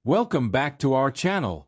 Welcome back to our channel.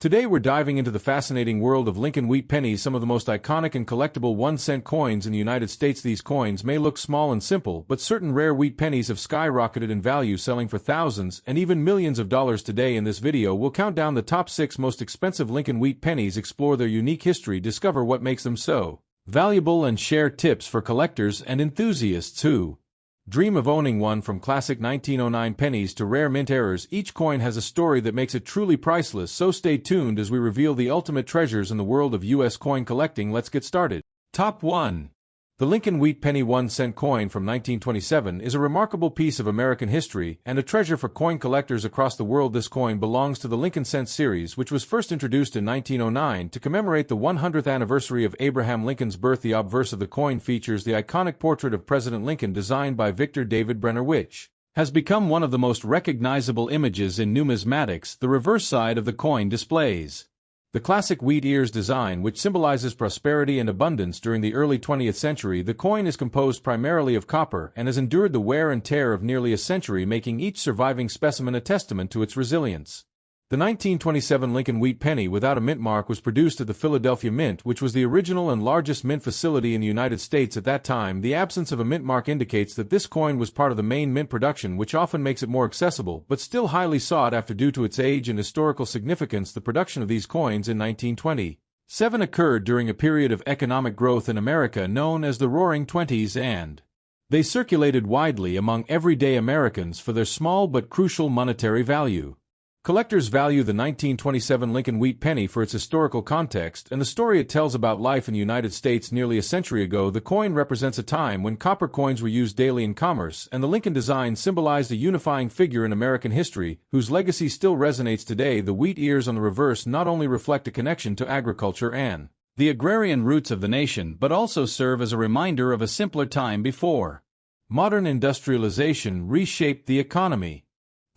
Today we're diving into the fascinating world of Lincoln Wheat Pennies, some of the most iconic and collectible 1-cent coins in the United States. These coins may look small and simple, but certain rare wheat pennies have skyrocketed in value, selling for thousands and even millions of dollars today. In this video, we'll count down the top 6 most expensive Lincoln Wheat Pennies, explore their unique history, discover what makes them so valuable, and share tips for collectors and enthusiasts who dream of owning one. From classic 1909 pennies to rare mint errors, each coin has a story that makes it truly priceless, so stay tuned as we reveal the ultimate treasures in the world of U.S. coin collecting. Let's get started. Top 1. The Lincoln Wheat Penny 1-cent coin from 1927 is a remarkable piece of American history and a treasure for coin collectors across the world. This coin belongs to the Lincoln Cent series, which was first introduced in 1909 to commemorate the 100th anniversary of Abraham Lincoln's birth. The obverse of the coin features the iconic portrait of President Lincoln designed by Victor David Brenner, which has become one of the most recognizable images in numismatics. The reverse side of the coin displays the classic wheat ears design, which symbolizes prosperity and abundance. During the early 20th century, the coin is composed primarily of copper and has endured the wear and tear of nearly a century, making each surviving specimen a testament to its resilience. The 1927 Lincoln Wheat Penny without a mint mark was produced at the Philadelphia Mint, which was the original and largest mint facility in the United States at that time. The absence of a mint mark indicates that this coin was part of the main mint production, which often makes it more accessible, but still highly sought after due to its age and historical significance. The production of these coins in 1927 occurred during a period of economic growth in America known as the Roaring Twenties, and they circulated widely among everyday Americans for their small but crucial monetary value. Collectors value the 1927 Lincoln Wheat Penny for its historical context and the story it tells about life in the United States nearly a century ago. The coin represents a time when copper coins were used daily in commerce, and the Lincoln design symbolized a unifying figure in American history, whose legacy still resonates today. The wheat ears on the reverse not only reflect a connection to agriculture and the agrarian roots of the nation, but also serve as a reminder of a simpler time before modern industrialization reshaped the economy.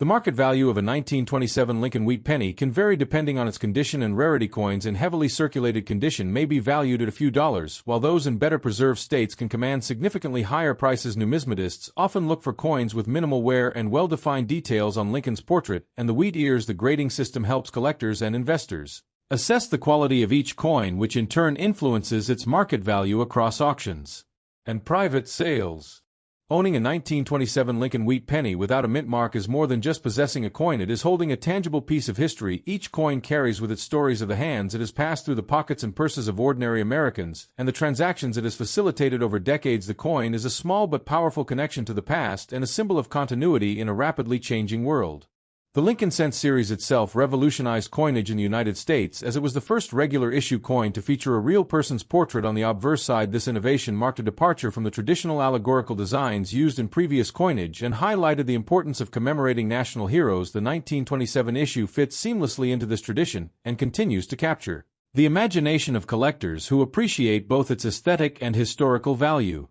The market value of a 1927 Lincoln Wheat Penny can vary depending on its condition and rarity. Coins in heavily circulated condition may be valued at a few dollars, while those in better preserved states can command significantly higher prices. Numismatists often look for coins with minimal wear and well-defined details on Lincoln's portrait and the wheat ears. The grading system helps collectors and investors assess the quality of each coin, which in turn influences its market value across auctions and private sales. Owning a 1927 Lincoln Wheat Penny without a mint mark is more than just possessing a coin. It is holding a tangible piece of history. Each coin carries with it stories of the hands it has passed through, the pockets and purses of ordinary Americans, and the transactions it has facilitated over decades. The coin is a small but powerful connection to the past and a symbol of continuity in a rapidly changing world. The Lincoln Cent series itself revolutionized coinage in the United States, as it was the first regular issue coin to feature a real person's portrait on the obverse side. This innovation marked a departure from the traditional allegorical designs used in previous coinage and highlighted the importance of commemorating national heroes. The 1927 issue fits seamlessly into this tradition and continues to capture the imagination of collectors who appreciate both its aesthetic and historical value.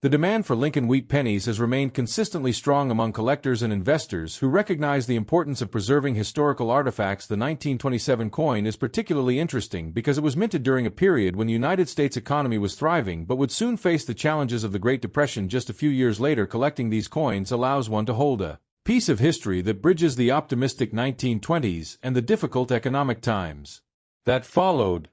The demand for Lincoln Wheat Pennies has remained consistently strong among collectors and investors who recognize the importance of preserving historical artifacts. The 1927 coin is particularly interesting because it was minted during a period when the United States economy was thriving but would soon face the challenges of the Great Depression. Just a few years later, collecting these coins allows one to hold a piece of history that bridges the optimistic 1920s and the difficult economic times that followed.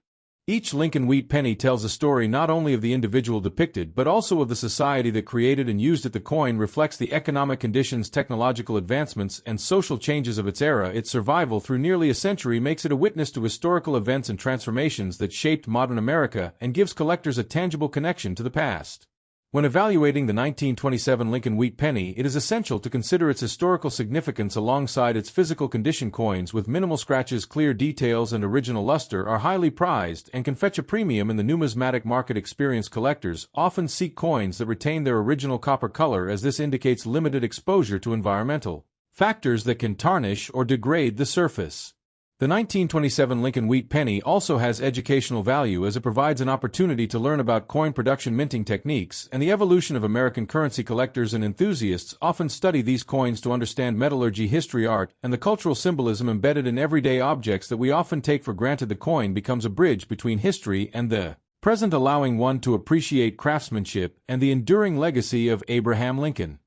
Each Lincoln Wheat Penny tells a story not only of the individual depicted but also of the society that created and used it. The coin reflects the economic conditions, technological advancements, and social changes of its era. Its survival through nearly a century makes it a witness to historical events and transformations that shaped modern America and gives collectors a tangible connection to the past. When evaluating the 1927 Lincoln Wheat Penny, it is essential to consider its historical significance alongside its physical condition. Coins with minimal scratches, clear details, and original luster are highly prized and can fetch a premium in the numismatic market. Experienced collectors often seek coins that retain their original copper color, as this indicates limited exposure to environmental factors that can tarnish or degrade the surface. The 1927 Lincoln Wheat Penny also has educational value, as it provides an opportunity to learn about coin production, minting techniques, and the evolution of American currency. Collectors and enthusiasts often study these coins to understand metallurgy, history, art, and the cultural symbolism embedded in everyday objects that we often take for granted. The coin becomes a bridge between history and the present, allowing one to appreciate craftsmanship and the enduring legacy of Abraham Lincoln.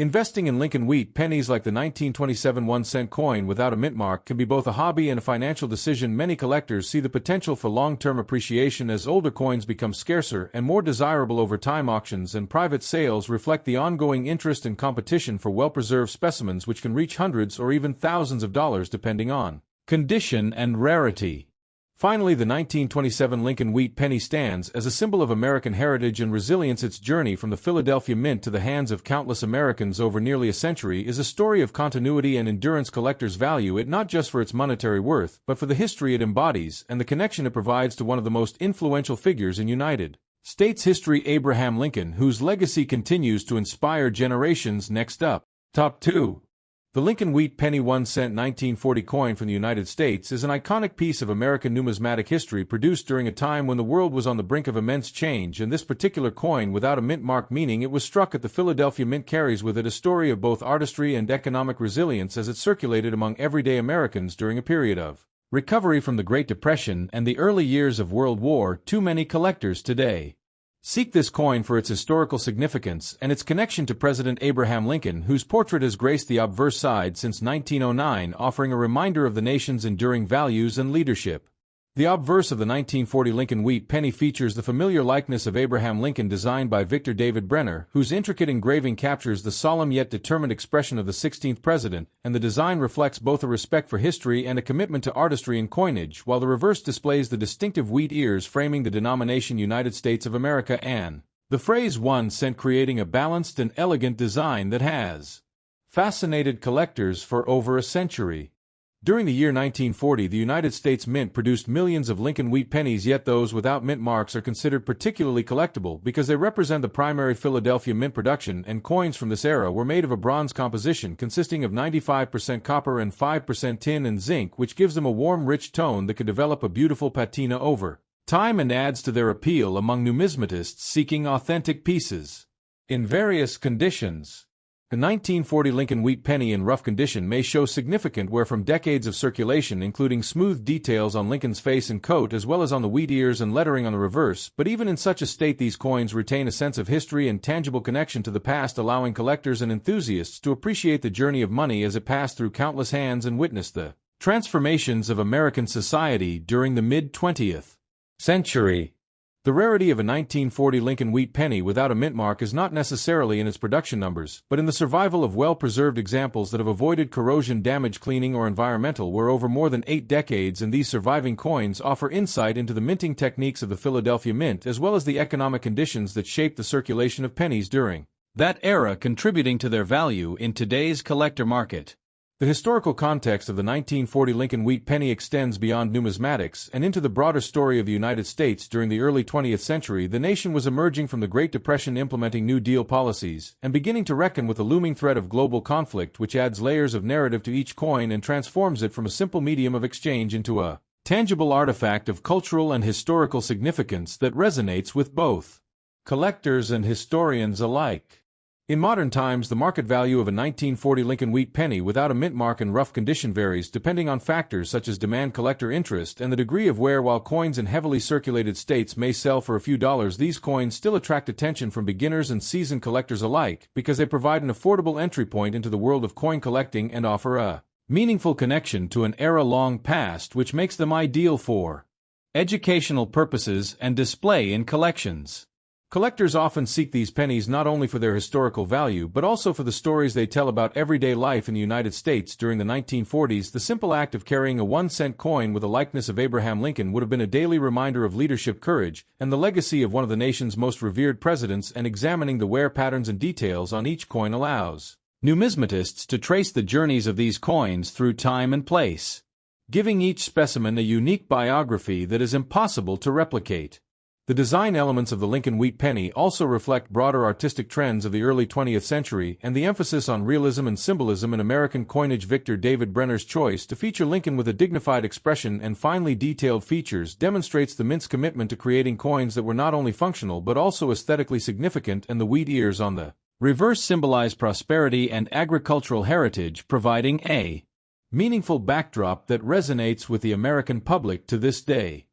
Investing in Lincoln Wheat Pennies like the 1927 1-cent coin without a mint mark can be both a hobby and a financial decision. Many collectors see the potential for long-term appreciation as older coins become scarcer and more desirable over time. Auctions and private sales reflect the ongoing interest and competition for well-preserved specimens, which can reach hundreds or even thousands of dollars depending on condition and rarity. Finally, the 1927 Lincoln Wheat Penny stands as a symbol of American heritage and resilience. Its journey from the Philadelphia Mint to the hands of countless Americans over nearly a century is a story of continuity and endurance. Collectors value it not just for its monetary worth, but for the history it embodies and the connection it provides to one of the most influential figures in United States history, Abraham Lincoln, whose legacy continues to inspire generations. Next up, Top 2. The Lincoln Wheat Penny 1-cent 1940 coin from the United States is an iconic piece of American numismatic history produced during a time when the world was on the brink of immense change, and this particular coin, without a mint mark, meaning it was struck at the Philadelphia Mint, carries with it a story of both artistry and economic resilience as it circulated among everyday Americans during a period of recovery from the Great Depression and the early years of World War II. Many collectors today seek this coin for its historical significance and its connection to President Abraham Lincoln, whose portrait has graced the obverse side since 1909, offering a reminder of the nation's enduring values and leadership. The obverse of the 1940 Lincoln Wheat Penny features the familiar likeness of Abraham Lincoln designed by Victor David Brenner, whose intricate engraving captures the solemn yet determined expression of the 16th president, and the design reflects both a respect for history and a commitment to artistry in coinage, while the reverse displays the distinctive wheat ears framing the denomination United States of America and the phrase 1 cent, creating a balanced and elegant design that has fascinated collectors for over a century. During the year 1940, the United States Mint produced millions of Lincoln Wheat Pennies, yet those without mint marks are considered particularly collectible because they represent the primary Philadelphia Mint production, and coins from this era were made of a bronze composition consisting of 95% copper and 5% tin and zinc, which gives them a warm, rich tone that could develop a beautiful patina over time and adds to their appeal among numismatists seeking authentic pieces in various conditions. The 1940 Lincoln Wheat Penny in rough condition may show significant wear from decades of circulation, including smooth details on Lincoln's face and coat as well as on the wheat ears and lettering on the reverse, but even in such a state these coins retain a sense of history and tangible connection to the past, allowing collectors and enthusiasts to appreciate the journey of money as it passed through countless hands and witnessed the transformations of American society during the mid-20th century. The rarity of a 1940 Lincoln Wheat Penny without a mint mark is not necessarily in its production numbers, but in the survival of well-preserved examples that have avoided corrosion, damage, cleaning, or environmental wear over more than 8 decades, and these surviving coins offer insight into the minting techniques of the Philadelphia Mint as well as the economic conditions that shaped the circulation of pennies during that era, contributing to their value in today's collector market. The historical context of the 1940 Lincoln Wheat Penny extends beyond numismatics and into the broader story of the United States. During the early 20th century, the nation was emerging from the Great Depression, implementing New Deal policies, and beginning to reckon with the looming threat of global conflict, which adds layers of narrative to each coin and transforms it from a simple medium of exchange into a tangible artifact of cultural and historical significance that resonates with both collectors and historians alike. In modern times, the market value of a 1940 Lincoln Wheat Penny without a mint mark in rough condition varies depending on factors such as demand, collector interest, and the degree of wear. While coins in heavily circulated states may sell for a few dollars, these coins still attract attention from beginners and seasoned collectors alike because they provide an affordable entry point into the world of coin collecting and offer a meaningful connection to an era long past, which makes them ideal for educational purposes and display in collections. Collectors often seek these pennies not only for their historical value but also for the stories they tell about everyday life in the United States. During the 1940s, the simple act of carrying a 1-cent coin with a likeness of Abraham Lincoln would have been a daily reminder of leadership, courage, and the legacy of one of the nation's most revered presidents, and examining the wear patterns and details on each coin allows numismatists to trace the journeys of these coins through time and place, giving each specimen a unique biography that is impossible to replicate. The design elements of the Lincoln Wheat Penny also reflect broader artistic trends of the early 20th century and the emphasis on realism and symbolism in American coinage. Victor David Brenner's choice to feature Lincoln with a dignified expression and finely detailed features demonstrates the Mint's commitment to creating coins that were not only functional but also aesthetically significant, and the wheat ears on the reverse symbolize prosperity and agricultural heritage, providing a meaningful backdrop that resonates with the American public to this day.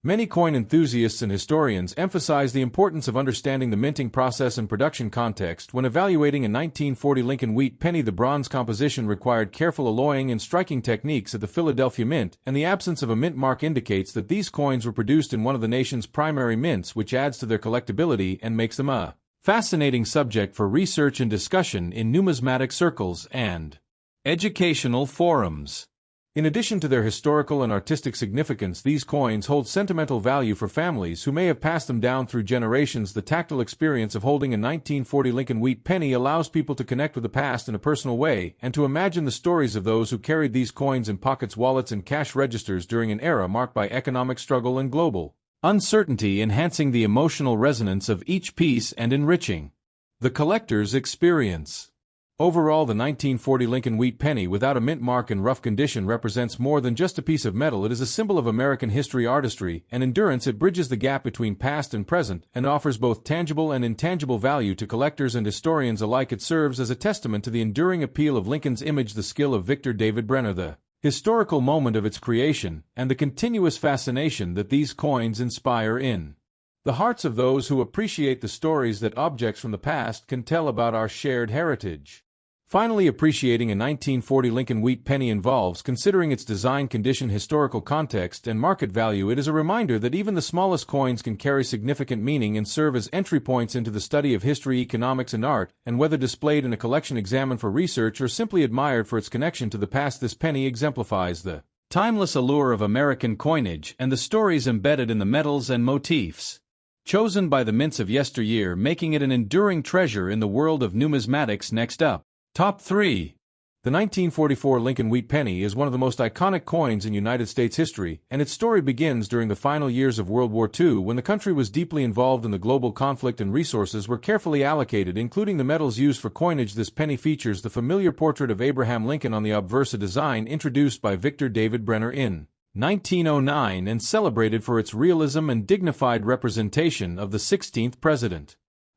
Many coin enthusiasts and historians emphasize the importance of understanding the minting process and production context when evaluating a 1940 Lincoln Wheat Penny. The bronze composition required careful alloying and striking techniques at the Philadelphia Mint, and the absence of a mint mark indicates that these coins were produced in one of the nation's primary mints, which adds to their collectability and makes them a fascinating subject for research and discussion in numismatic circles and educational forums. In addition to their historical and artistic significance, these coins hold sentimental value for families who may have passed them down through generations. The tactile experience of holding a 1940 Lincoln Wheat Penny allows people to connect with the past in a personal way and to imagine the stories of those who carried these coins in pockets, wallets, and cash registers during an era marked by economic struggle and global uncertainty, enhancing the emotional resonance of each piece and enriching the collector's experience. Overall, the 1940 Lincoln Wheat Penny without a mint mark in rough condition represents more than just a piece of metal. It is a symbol of American history, artistry, and endurance. It bridges the gap between past and present and offers both tangible and intangible value to collectors and historians alike. It serves as a testament to the enduring appeal of Lincoln's image, the skill of Victor David Brenner, the historical moment of its creation, and the continuous fascination that these coins inspire in the hearts of those who appreciate the stories that objects from the past can tell about our shared heritage. Finally, appreciating a 1940 Lincoln Wheat Penny involves considering its design, condition, historical context, and market value. It is a reminder that even the smallest coins can carry significant meaning and serve as entry points into the study of history, economics, and art, and whether displayed in a collection, examined for research, or simply admired for its connection to the past, this penny exemplifies the timeless allure of American coinage and the stories embedded in the metals and motifs chosen by the mints of yesteryear, making it an enduring treasure in the world of numismatics. Next up, Top 3. The 1944 Lincoln Wheat Penny is one of the most iconic coins in United States history, and its story begins during the final years of World War II when the country was deeply involved in the global conflict and resources were carefully allocated, including the metals used for coinage. This penny features the familiar portrait of Abraham Lincoln on the obverse, a design introduced by Victor David Brenner in 1909 and celebrated for its realism and dignified representation of the 16th President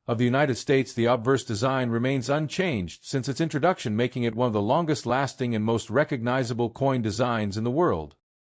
of the United States. The obverse design remains unchanged since its introduction, making it one of the longest-lasting and most recognizable coin designs in the world.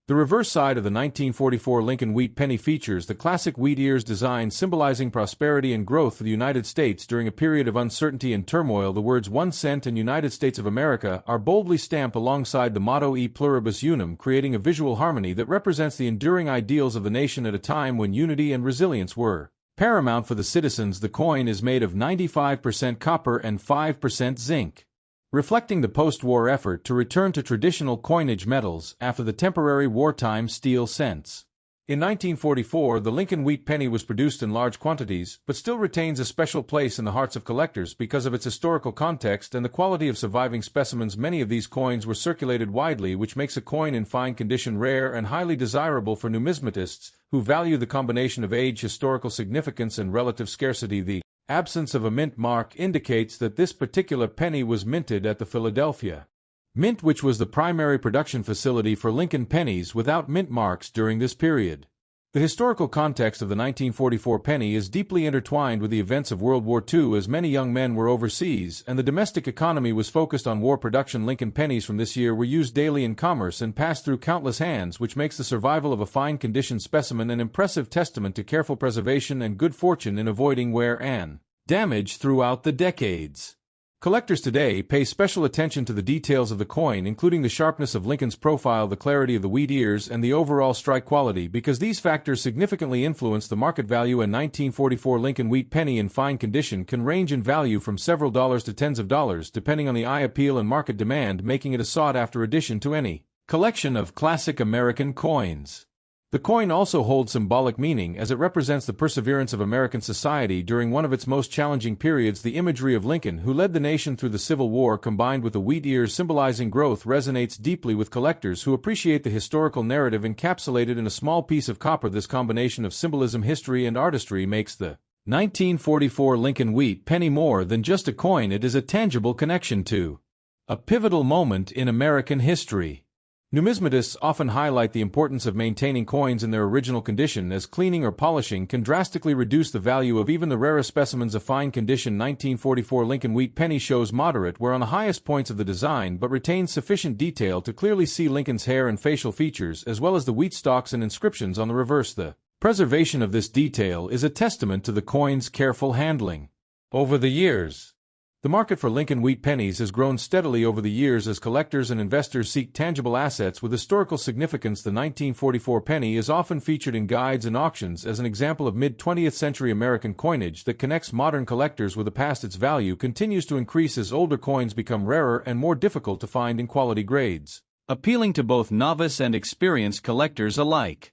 The reverse side of the 1944 Lincoln Wheat Penny features the classic wheat ears design, symbolizing prosperity and growth for the United States during a period of uncertainty and turmoil. The words 1 cent and United States of America are boldly stamped alongside the motto E pluribus unum, creating a visual harmony that represents the enduring ideals of the nation at a time when unity and resilience were paramount for the citizens. The coin is made of 95% copper and 5% zinc, reflecting the post-war effort to return to traditional coinage metals after the temporary wartime steel cents. In 1944, the Lincoln Wheat Penny was produced in large quantities, but still retains a special place in the hearts of collectors because of its historical context and the quality of surviving specimens. Many of these coins were circulated widely, which makes a coin in fine condition rare and highly desirable for numismatists who value the combination of age, historical significance, and relative scarcity. The absence of a mint mark indicates that this particular penny was minted at the Philadelphia Mint, which was the primary production facility for Lincoln pennies, without mint marks during this period. The historical context of the 1944 penny is deeply intertwined with the events of World War II, as many young men were overseas and the domestic economy was focused on war production. Lincoln pennies from this year were used daily in commerce and passed through countless hands, which makes the survival of a fine-condition specimen an impressive testament to careful preservation and good fortune in avoiding wear and damage throughout the decades. Collectors today pay special attention to the details of the coin, including the sharpness of Lincoln's profile, the clarity of the wheat ears, and the overall strike quality, because these factors significantly influence the market value. A 1944 Lincoln Wheat Penny in fine condition can range in value from several dollars to tens of dollars, depending on the eye appeal and market demand, making it a sought-after addition to any collection of classic American coins. The coin also holds symbolic meaning as it represents the perseverance of American society during one of its most challenging periods. The imagery of Lincoln, who led the nation through the Civil War, combined with the wheat ears symbolizing growth, resonates deeply with collectors who appreciate the historical narrative encapsulated in a small piece of copper. This combination of symbolism, history, and artistry makes the 1944 Lincoln Wheat Penny more than just a coin. It is a tangible connection to a pivotal moment in American history. Numismatists often highlight the importance of maintaining coins in their original condition, as cleaning or polishing can drastically reduce the value of even the rarest specimens of fine condition. 1944 Lincoln Wheat Penny shows moderate wear on the highest points of the design, but retains sufficient detail to clearly see Lincoln's hair and facial features, as well as the wheat stalks and inscriptions on the reverse. The Preservation of this detail is a testament to the coin's careful handling. Over the years, the market for Lincoln Wheat Pennies has grown steadily over the years as collectors and investors seek tangible assets with historical significance. The 1944 penny is often featured in guides and auctions as an example of mid-20th century American coinage that connects modern collectors with the past. Its value continues to increase as older coins become rarer and more difficult to find in quality grades, appealing to both novice and experienced collectors alike.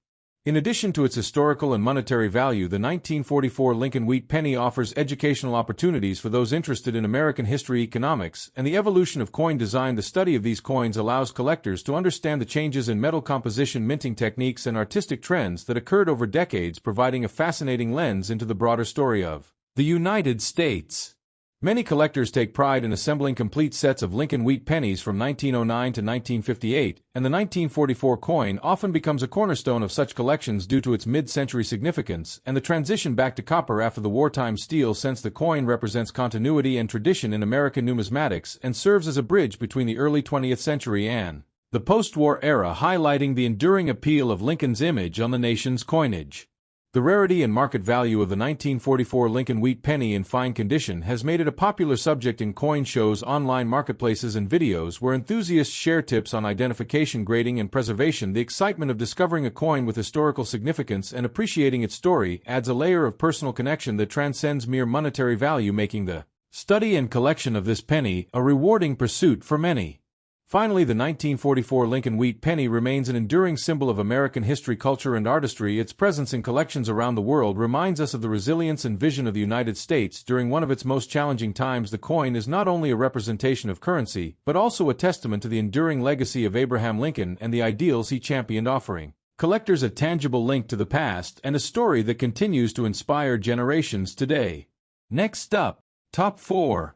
In addition to its historical and monetary value, the 1944 Lincoln Wheat Penny offers educational opportunities for those interested in American history, economics, and the evolution of coin design. The study of these coins allows collectors to understand the changes in metal composition, minting techniques, and artistic trends that occurred over decades, providing a fascinating lens into the broader story of the United States. Many collectors take pride in assembling complete sets of Lincoln Wheat Pennies from 1909 to 1958, and the 1944 coin often becomes a cornerstone of such collections due to its mid-century significance and the transition back to copper after the wartime steel. Since the coin represents continuity and tradition in American numismatics and serves as a bridge between the early 20th century and the post-war era, highlighting the enduring appeal of Lincoln's image on the nation's coinage. The rarity and market value of the 1944 Lincoln Wheat Penny in fine condition has made it a popular subject in coin shows, online marketplaces, and videos where enthusiasts share tips on identification, grading, and preservation. The excitement of discovering a coin with historical significance and appreciating its story adds a layer of personal connection that transcends mere monetary value, making the study and collection of this penny a rewarding pursuit for many. Finally, the 1944 Lincoln Wheat Penny remains an enduring symbol of American history, culture, and artistry. Its presence in collections around the world reminds us of the resilience and vision of the United States during one of its most challenging times. The coin is not only a representation of currency, but also a testament to the enduring legacy of Abraham Lincoln and the ideals he championed, offering collectors a tangible link to the past and a story that continues to inspire generations today. Next up, Top 4.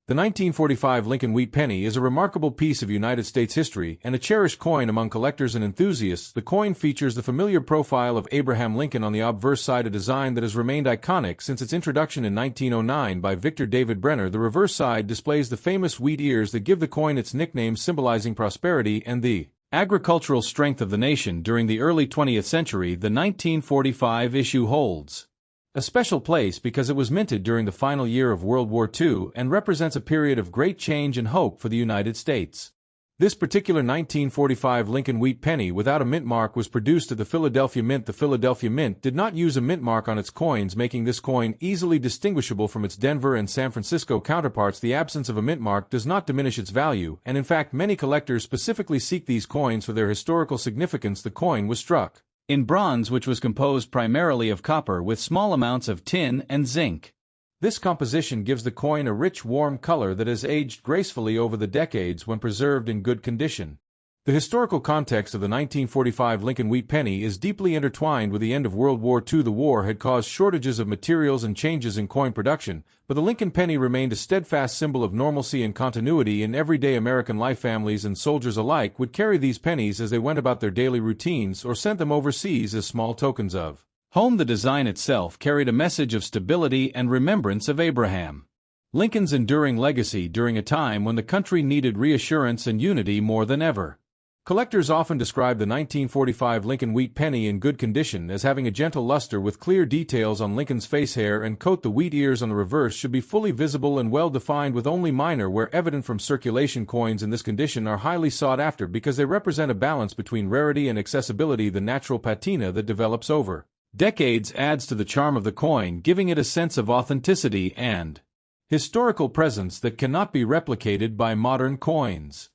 The 1945 Lincoln Wheat Penny is a remarkable piece of United States history and a cherished coin among collectors and enthusiasts. The coin features the familiar profile of Abraham Lincoln on the obverse side, a design that has remained iconic since its introduction in 1909 by Victor David Brenner. The reverse side displays the famous wheat ears that give the coin its nickname, symbolizing prosperity and the agricultural strength of the nation during the early 20th century. The 1945 issue holds a special place because it was minted during the final year of World War II and represents a period of great change and hope for the United States. This particular 1945 Lincoln Wheat Penny without a mint mark was produced at the Philadelphia Mint. The Philadelphia Mint did not use a mint mark on its coins, making this coin easily distinguishable from its Denver and San Francisco counterparts. The absence of a mint mark does not diminish its value, and in fact many collectors specifically seek these coins for their historical significance. The coin was struck in bronze, which was composed primarily of copper with small amounts of tin and zinc. This composition gives the coin a rich, warm color that has aged gracefully over the decades when preserved in good condition. The historical context of the 1945 Lincoln Wheat Penny is deeply intertwined with the end of World War II. The war had caused shortages of materials and changes in coin production, but the Lincoln penny remained a steadfast symbol of normalcy and continuity in everyday American life. Families and soldiers alike would carry these pennies as they went about their daily routines or sent them overseas as small tokens of home. The design itself carried a message of stability and remembrance of Abraham Lincoln's enduring legacy during a time when the country needed reassurance and unity more than ever. Collectors often describe the 1945 Lincoln Wheat Penny in good condition as having a gentle luster with clear details on Lincoln's face, hair, and coat. The wheat ears on the reverse should be fully visible and well defined with only minor wear evident from circulation. Coins in this condition are highly sought after because they represent a balance between rarity and accessibility. The natural patina that develops over decades adds to the charm of the coin, giving it a sense of authenticity and historical presence that cannot be replicated by modern coins.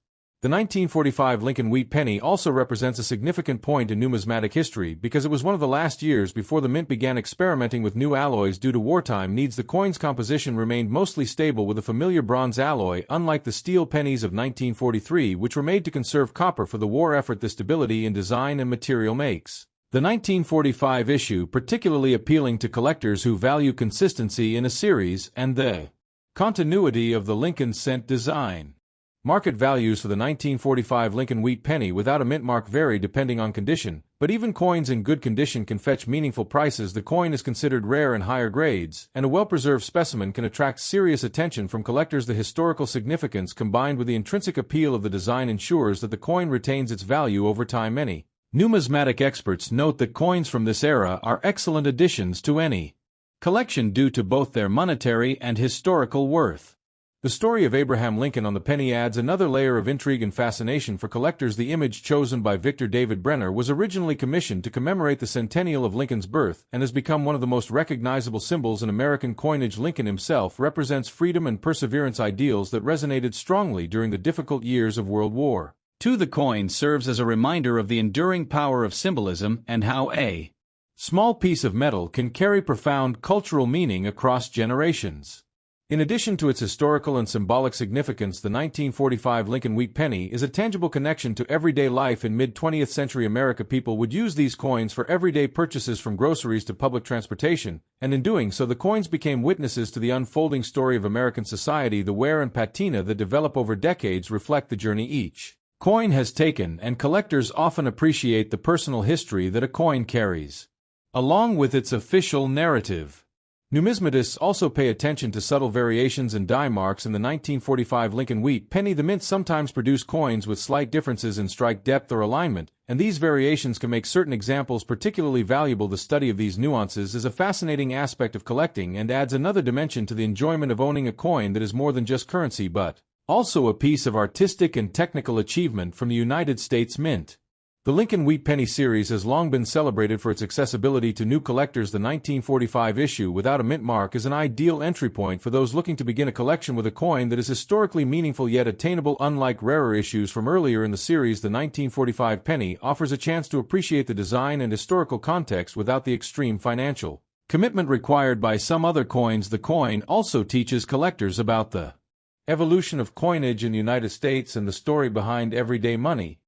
The 1945 Lincoln Wheat Penny also represents a significant point in numismatic history because it was one of the last years before the mint began experimenting with new alloys due to wartime needs. The coin's composition remained mostly stable with a familiar bronze alloy, unlike the steel pennies of 1943, which were made to conserve copper for the war effort. The stability in design and material makes the 1945 issue particularly appealing to collectors who value consistency in a series and the continuity of the Lincoln cent design. Market values for the 1945 Lincoln Wheat Penny without a mint mark vary depending on condition, but even coins in good condition can fetch meaningful prices. The coin is considered rare in higher grades, and a well-preserved specimen can attract serious attention from collectors. The historical significance combined with the intrinsic appeal of the design ensures that the coin retains its value over time. Many Numismatic experts note that coins from this era are excellent additions to any collection due to both their monetary and historical worth. The story of Abraham Lincoln on the penny adds another layer of intrigue and fascination for collectors. The image chosen by Victor David Brenner was originally commissioned to commemorate the centennial of Lincoln's birth and has become one of the most recognizable symbols in American coinage. Lincoln himself represents freedom and perseverance, ideals that resonated strongly during the difficult years of World War II. The coin serves as a reminder of the enduring power of symbolism and how a small piece of metal can carry profound cultural meaning across generations. In addition to its historical and symbolic significance, the 1945 Lincoln Wheat Penny is a tangible connection to everyday life in mid-20th century America. People would use these coins for everyday purchases from groceries to public transportation, and in doing so the coins became witnesses to the unfolding story of American society. The wear and patina that develop over decades reflect the journey each coin has taken, and collectors often appreciate the personal history that a coin carries, along with its official narrative. Numismatists also pay attention to subtle variations and die marks in the 1945 Lincoln Wheat Penny. The mint sometimes produced coins with slight differences in strike depth or alignment, and these variations can make certain examples particularly valuable. The study of these nuances is a fascinating aspect of collecting and adds another dimension to the enjoyment of owning a coin that is more than just currency but also a piece of artistic and technical achievement from the United States Mint. The Lincoln Wheat Penny series has long been celebrated for its accessibility to new collectors. The 1945 issue without a mint mark is an ideal entry point for those looking to begin a collection with a coin that is historically meaningful yet attainable. Unlike rarer issues from earlier in the series, the 1945 penny offers a chance to appreciate the design and historical context without the extreme financial commitment required by some other coins. The coin also teaches collectors about the evolution of coinage in the United States and the story behind everyday money.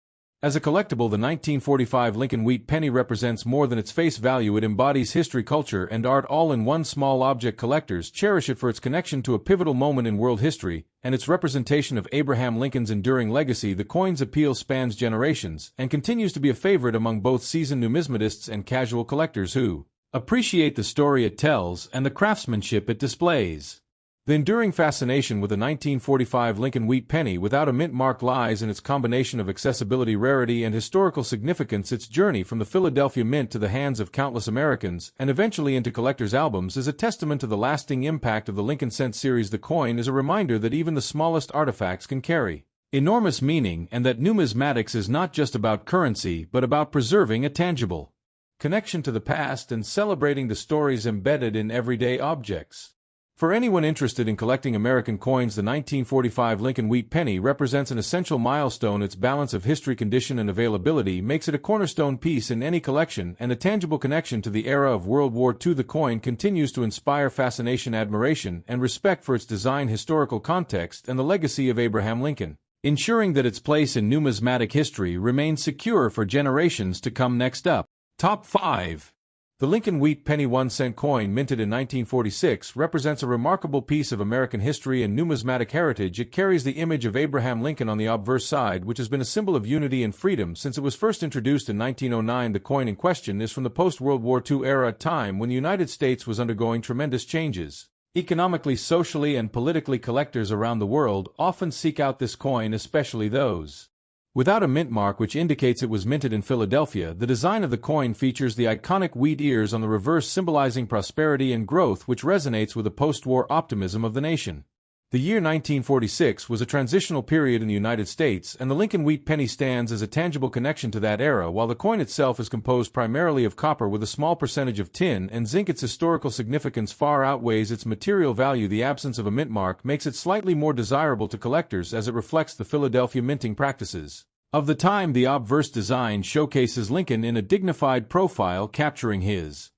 As a collectible, the 1945 Lincoln Wheat Penny represents more than its face value. It embodies history, culture, and art all in one small object. Collectors cherish it for its connection to a pivotal moment in world history and its representation of Abraham Lincoln's enduring legacy. The coin's appeal spans generations and continues to be a favorite among both seasoned numismatists and casual collectors who appreciate the story it tells and the craftsmanship it displays. The enduring fascination with the 1945 Lincoln Wheat Penny without a mint mark lies in its combination of accessibility, rarity, and historical significance. Its journey from the Philadelphia Mint to the hands of countless Americans and eventually into collectors' albums is a testament to the lasting impact of the Lincoln Cent series. The coin is a reminder that even the smallest artifacts can carry enormous meaning and that numismatics is not just about currency but about preserving a tangible connection to the past and celebrating the stories embedded in everyday objects. For anyone interested in collecting American coins, the 1945 Lincoln Wheat Penny represents an essential milestone. Its balance of history, condition, and availability makes it a cornerstone piece in any collection and a tangible connection to the era of World War II. The coin continues to inspire fascination, admiration, and respect for its design, historical context, and the legacy of Abraham Lincoln, ensuring that its place in numismatic history remains secure for generations to come. Next up, Top 5. The Lincoln Wheat Penny 1-cent coin, minted in 1946, represents a remarkable piece of American history and numismatic heritage. It carries the image of Abraham Lincoln on the obverse side, which has been a symbol of unity and freedom since it was first introduced in 1909. The coin in question is from the post-World War II era, a time when the United States was undergoing tremendous changes. Economically, socially, and politically, collectors around the world often seek out this coin, especially those without a mint mark, which indicates it was minted in Philadelphia. The design of the coin features the iconic wheat ears on the reverse, symbolizing prosperity and growth, which resonates with the post-war optimism of the nation. The year 1946 was a transitional period in the United States, and the Lincoln Wheat Penny stands as a tangible connection to that era. While the coin itself is composed primarily of copper with a small percentage of tin and zinc, its historical significance far outweighs its material value. The absence of a mint mark makes it slightly more desirable to collectors, as it reflects the Philadelphia minting practices of the time. The obverse design showcases Lincoln in a dignified profile, capturing his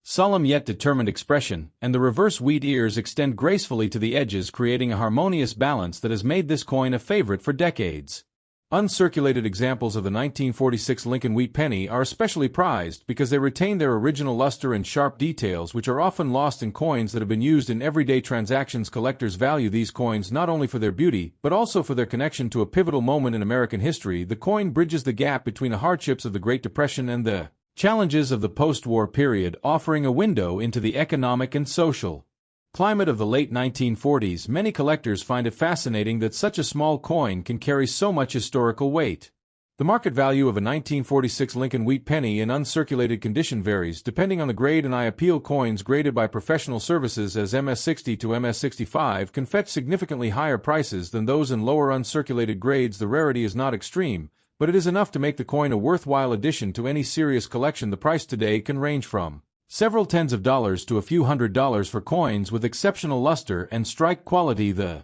solemn yet determined expression, and the reverse wheat ears extend gracefully to the edges, creating a harmonious balance that has made this coin a favorite for decades. Uncirculated examples of the 1946 Lincoln Wheat Penny are especially prized because they retain their original luster and sharp details, which are often lost in coins that have been used in everyday transactions. Collectors value these coins not only for their beauty, but also for their connection to a pivotal moment in American history. The coin bridges the gap between the hardships of the Great Depression and the challenges of the post-war period, offering a window into the economic and social climate of the late 1940s. Many collectors find it fascinating that such a small coin can carry so much historical weight. The market value of a 1946 Lincoln Wheat Penny in uncirculated condition varies depending on the grade, and appeal coins graded by professional services as MS60 to MS65 can fetch significantly higher prices than those in lower uncirculated grades. The rarity is not extreme, but it is enough to make the coin a worthwhile addition to any serious collection. The price today can range from several tens of dollars to a few $100s for coins with exceptional luster and strike quality. The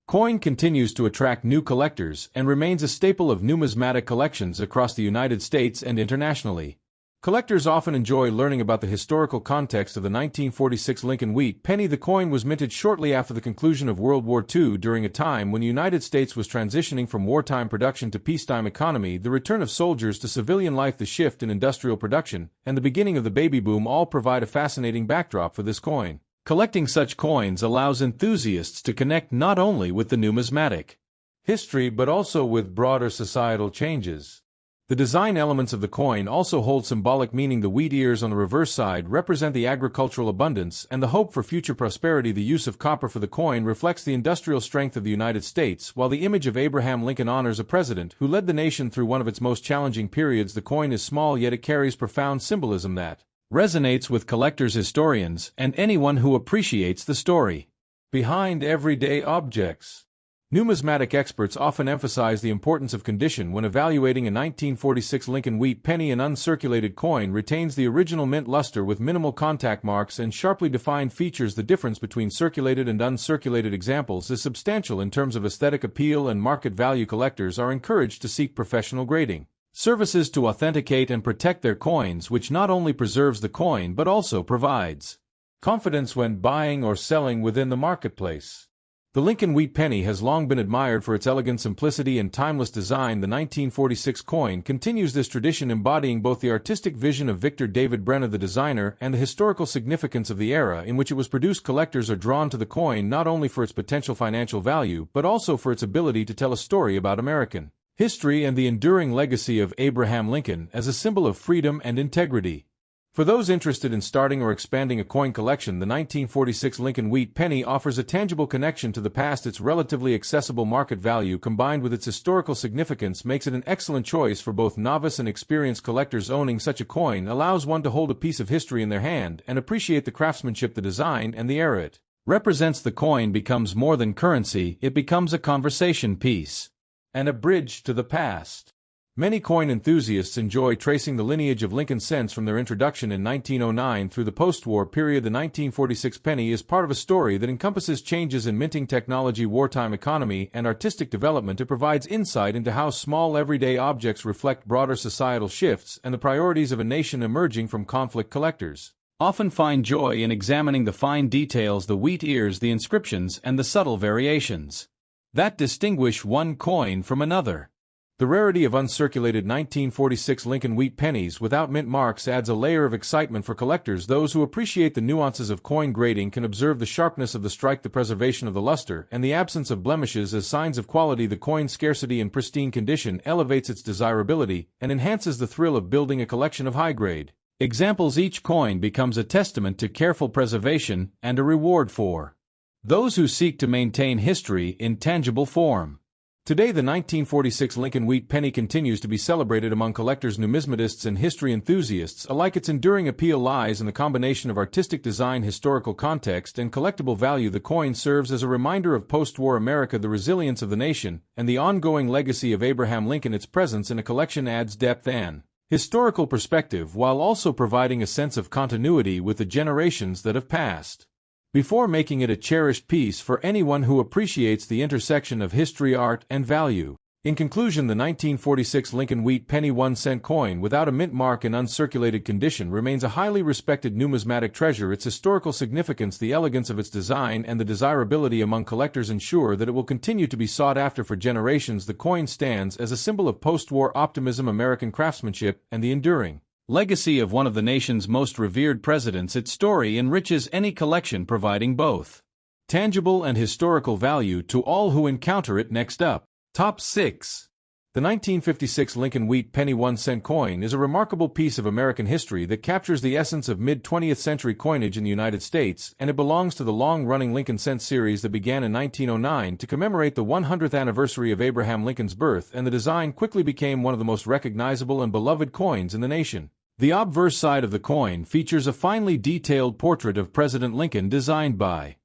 coin continues to attract new collectors and remains a staple of numismatic collections across the United States and internationally. Collectors often enjoy learning about the historical context of the 1946 Lincoln Wheat Penny. The coin was minted shortly after the conclusion of World War II, during a time when the United States was transitioning from wartime production to peacetime economy. The return of soldiers to civilian life, the shift in industrial production, and the beginning of the baby boom all provide a fascinating backdrop for this coin. Collecting such coins allows enthusiasts to connect not only with the numismatic history but also with broader societal changes. The design elements of the coin also hold symbolic meaning. The wheat ears on the reverse side represent the agricultural abundance and the hope for future prosperity. The use of copper for the coin reflects the industrial strength of the United States, while the image of Abraham Lincoln honors a president who led the nation through one of its most challenging periods. The coin is small, yet it carries profound symbolism that resonates with collectors, historians, and anyone who appreciates the story behind everyday objects. Numismatic experts often emphasize the importance of condition when evaluating a 1946 Lincoln Wheat Penny. An uncirculated coin retains the original mint luster with minimal contact marks and sharply defined features. The difference between circulated and uncirculated examples is substantial in terms of aesthetic appeal and market value. Collectors are encouraged to seek professional grading services to authenticate and protect their coins, which not only preserves the coin but also provides confidence when buying or selling within the marketplace. The Lincoln Wheat Penny has long been admired for its elegant simplicity and timeless design. The 1946 coin continues this tradition, embodying both the artistic vision of Victor David Brenner, the designer, and the historical significance of the era in which it was produced. Collectors are drawn to the coin not only for its potential financial value but also for its ability to tell a story about American history and the enduring legacy of Abraham Lincoln as a symbol of freedom and integrity. For those interested in starting or expanding a coin collection, the 1946 Lincoln Wheat Penny offers a tangible connection to the past. Its relatively accessible market value combined with its historical significance makes it an excellent choice for both novice and experienced collectors. Owning such a coin allows one to hold a piece of history in their hand and appreciate the craftsmanship, the design, and the era it represents. The coin becomes more than currency, it becomes a conversation piece and a bridge to the past. Many coin enthusiasts enjoy tracing the lineage of Lincoln cents from their introduction in 1909 through the post-war period. The 1946 penny is part of a story that encompasses changes in minting technology, wartime economy, and artistic development. It provides insight into how small everyday objects reflect broader societal shifts and the priorities of a nation emerging from conflict. Collectors often find joy in examining the fine details, the wheat ears, the inscriptions, and the subtle variations that distinguish one coin from another. The rarity of uncirculated 1946 Lincoln Wheat Pennies without mint marks adds a layer of excitement for collectors. Those who appreciate the nuances of coin grading can observe the sharpness of the strike, the preservation of the luster, and the absence of blemishes as signs of quality. The coin's scarcity and pristine condition elevates its desirability and enhances the thrill of building a collection of high-grade examples. Each coin becomes a testament to careful preservation and a reward for those who seek to maintain history in tangible form. Today, the 1946 Lincoln Wheat Penny continues to be celebrated among collectors, numismatists, and history enthusiasts alike. Its enduring appeal lies in the combination of artistic design, historical context, and collectible value. The coin serves as a reminder of post-war America, the resilience of the nation, and the ongoing legacy of Abraham Lincoln. Its presence in a collection adds depth and historical perspective while also providing a sense of continuity with the generations that have passed before, making it a cherished piece for anyone who appreciates the intersection of history, art, and value. In conclusion, the 1946 Lincoln Wheat Penny 1-cent coin without a mint mark in uncirculated condition remains a highly respected numismatic treasure. Its historical significance, the elegance of its design, and the desirability among collectors ensure that it will continue to be sought after for generations. The coin stands as a symbol of post-war optimism, American craftsmanship, and the enduring legacy of one of the nation's most revered presidents. Its story enriches any collection, providing both tangible and historical value to all who encounter it. Next up, Top 6 The 1956 Lincoln Wheat Penny 1-cent coin is a remarkable piece of American history that captures the essence of mid-20th century coinage in the United States, and it belongs to the long-running Lincoln Cent series that began in 1909 to commemorate the 100th anniversary of Abraham Lincoln's birth, and the design quickly became one of the most recognizable and beloved coins in the nation. The obverse side of the coin features a finely detailed portrait of President Lincoln designed by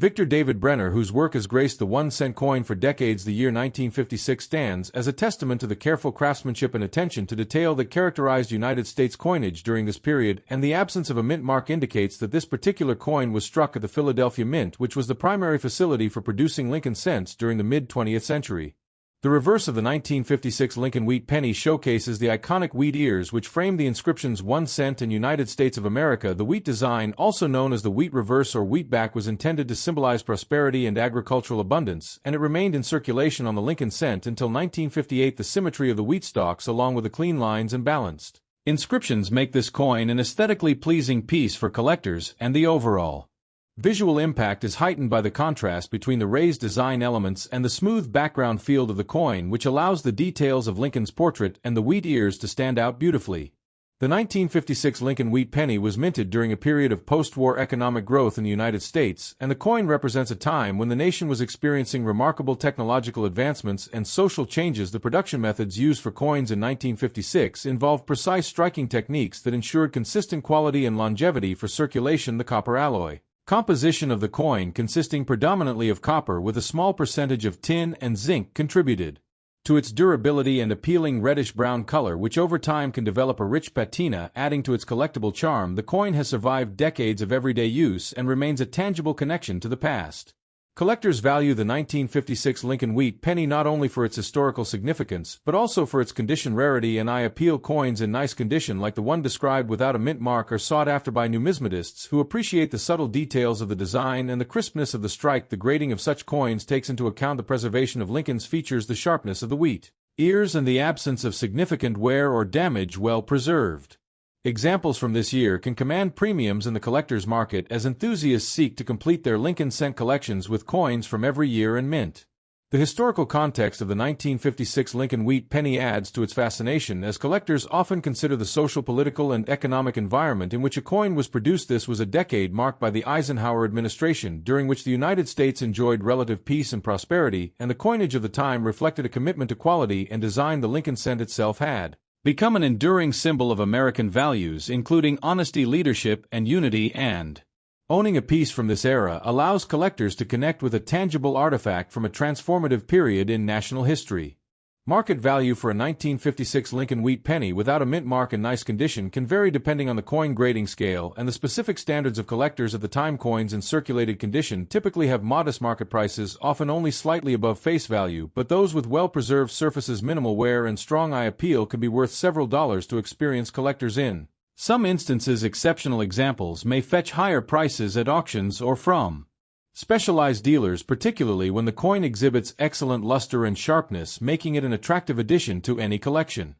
Victor David Brenner, whose work has graced the 1-cent coin for decades. The year 1956 stands as a testament to the careful craftsmanship and attention to detail that characterized United States coinage during this period, and the absence of a mint mark indicates that this particular coin was struck at the Philadelphia Mint, which was the primary facility for producing Lincoln cents during the mid-20th century. The reverse of the 1956 Lincoln Wheat Penny showcases the iconic wheat ears which frame the inscriptions 1 cent and United States of America. The wheat design, also known as the wheat reverse or wheat back, was intended to symbolize prosperity and agricultural abundance, and it remained in circulation on the Lincoln cent until 1958. The symmetry of the wheat stalks, along with the clean lines and balanced inscriptions, make this coin an aesthetically pleasing piece for collectors, and the overall visual impact is heightened by the contrast between the raised design elements and the smooth background field of the coin, which allows the details of Lincoln's portrait and the wheat ears to stand out beautifully. The 1956 Lincoln Wheat Penny was minted during a period of post-war economic growth in the United States, and the coin represents a time when the nation was experiencing remarkable technological advancements and social changes. The production methods used for coins in 1956 involved precise striking techniques that ensured consistent quality and longevity for circulation. The copper alloy composition of the coin, consisting predominantly of copper with a small percentage of tin and zinc, contributed to its durability and appealing reddish-brown color, which over time can develop a rich patina, adding to its collectible charm. The coin has survived decades of everyday use and remains a tangible connection to the past. Collectors value the 1956 Lincoln Wheat Penny not only for its historical significance, but also for its condition rarity and eye appeal. Coins in nice condition, like the one described without a mint mark, are sought after by numismatists who appreciate the subtle details of the design and the crispness of the strike. The grading of such coins takes into account the preservation of Lincoln's features, the sharpness of the wheat ears, and the absence of significant wear or damage. Well preserved examples from this year can command premiums in the collector's market as enthusiasts seek to complete their Lincoln cent collections with coins from every year and mint. The historical context of the 1956 Lincoln Wheat Penny adds to its fascination, as collectors often consider the social, political, and economic environment in which a coin was produced. This was a decade marked by the Eisenhower administration, during which the United States enjoyed relative peace and prosperity, and the coinage of the time reflected a commitment to quality and design. The Lincoln cent itself had become an enduring symbol of American values, including honesty, leadership, and unity, and owning a piece from this era allows collectors to connect with a tangible artifact from a transformative period in national history. Market value for a 1956 Lincoln Wheat Penny without a mint mark in nice condition can vary depending on the coin grading scale and the specific standards of collectors at the time. Coins in circulated condition typically have modest market prices, often only slightly above face value, but those with well-preserved surfaces, minimal wear, and strong eye appeal can be worth several dollars to experienced collectors. In some instances, exceptional examples may fetch higher prices at auctions or from specialized dealers, particularly when the coin exhibits excellent luster and sharpness, making it an attractive addition to any collection.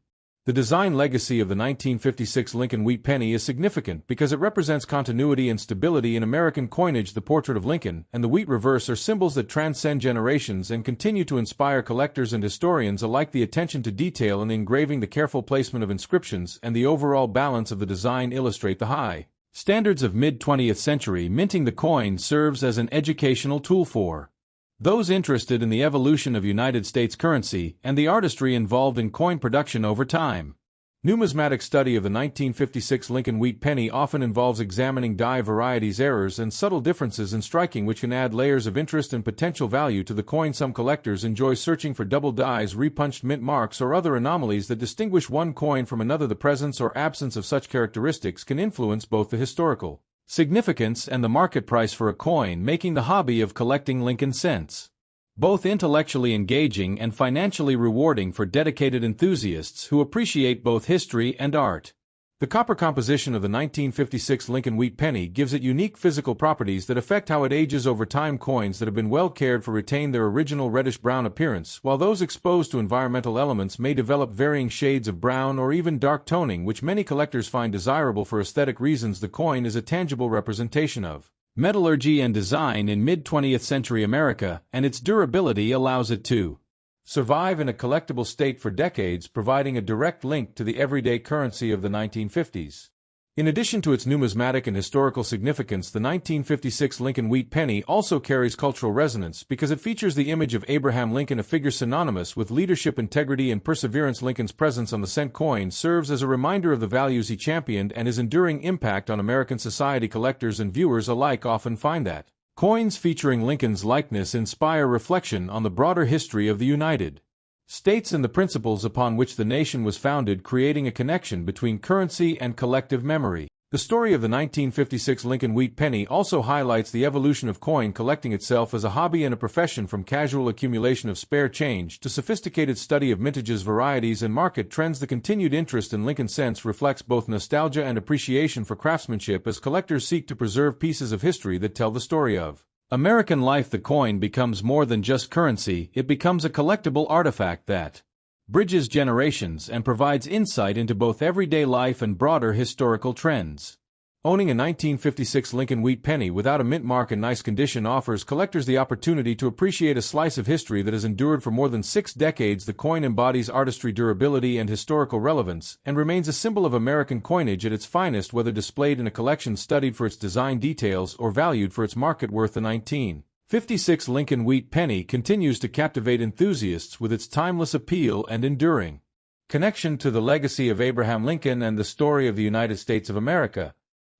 The design legacy of the 1956 Lincoln Wheat Penny is significant because it represents continuity and stability in American coinage. The portrait of Lincoln and the wheat reverse are symbols that transcend generations and continue to inspire collectors and historians alike. The attention to detail in the engraving, the careful placement of inscriptions, and the overall balance of the design illustrate the high standards of mid-20th century. Minting the coin serves as an educational tool for those interested in the evolution of United States currency and the artistry involved in coin production over time. Numismatic study of the 1956 Lincoln Wheat Penny often involves examining die varieties, errors, and subtle differences in striking, which can add layers of interest and potential value to the coin. Some collectors enjoy searching for double dies, repunched mint marks, or other anomalies that distinguish one coin from another. The presence or absence of such characteristics can influence both the historical significance and the market price for a coin, making the hobby of collecting Lincoln cents both intellectually engaging and financially rewarding for dedicated enthusiasts who appreciate both history and art. The copper composition of the 1956 Lincoln Wheat Penny gives it unique physical properties that affect how it ages over time. Coins that have been well cared for retain their original reddish-brown appearance, while those exposed to environmental elements may develop varying shades of brown or even dark toning, which many collectors find desirable for aesthetic reasons. The coin is a tangible representation of metallurgy and design in mid-20th century America, and its durability allows it to survive in a collectible state for decades, providing a direct link to the everyday currency of the 1950s. In addition to its numismatic and historical significance, the 1956 Lincoln Wheat Penny also carries cultural resonance because it features the image of Abraham Lincoln, a figure synonymous with leadership, integrity, and perseverance. Lincoln's presence on the cent coin serves as a reminder of the values he championed and his enduring impact on American society. Collectors and viewers alike often find that coins featuring Lincoln's likeness inspire reflection on the broader history of the United States and the principles upon which the nation was founded, creating a connection between currency and collective memory. The story of the 1956 Lincoln Wheat Penny also highlights the evolution of coin collecting itself as a hobby and a profession, from casual accumulation of spare change to sophisticated study of mintages, varieties, and market trends. The continued interest in Lincoln cents reflects both nostalgia and appreciation for craftsmanship as collectors seek to preserve pieces of history that tell the story of American life. The coin becomes more than just currency, it becomes a collectible artifact that bridges generations and provides insight into both everyday life and broader historical trends. Owning a 1956 Lincoln Wheat Penny without a mint mark in nice condition offers collectors the opportunity to appreciate a slice of history that has endured for more than 6 decades. The coin embodies artistry, durability, and historical relevance, and remains a symbol of American coinage at its finest, whether displayed in a collection studied for its design details or valued for its market worth. The 1956 Lincoln Wheat Penny continues to captivate enthusiasts with its timeless appeal and enduring connection to the legacy of Abraham Lincoln and the story of the United States of America.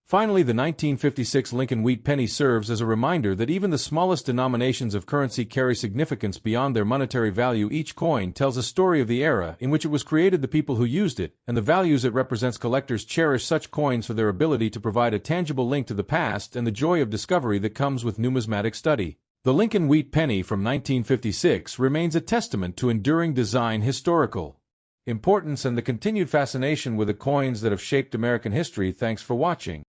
Finally, the 1956 Lincoln Wheat Penny serves as a reminder that even the smallest denominations of currency carry significance beyond their monetary value. Each coin tells a story of the era in which it was created, the people who used it, and the values it represents. Collectors cherish such coins for their ability to provide a tangible link to the past and the joy of discovery that comes with numismatic study. The Lincoln Wheat Penny from 1956 remains a testament to enduring design, historical importance, and the continued fascination with the coins that have shaped American history. Thanks for watching.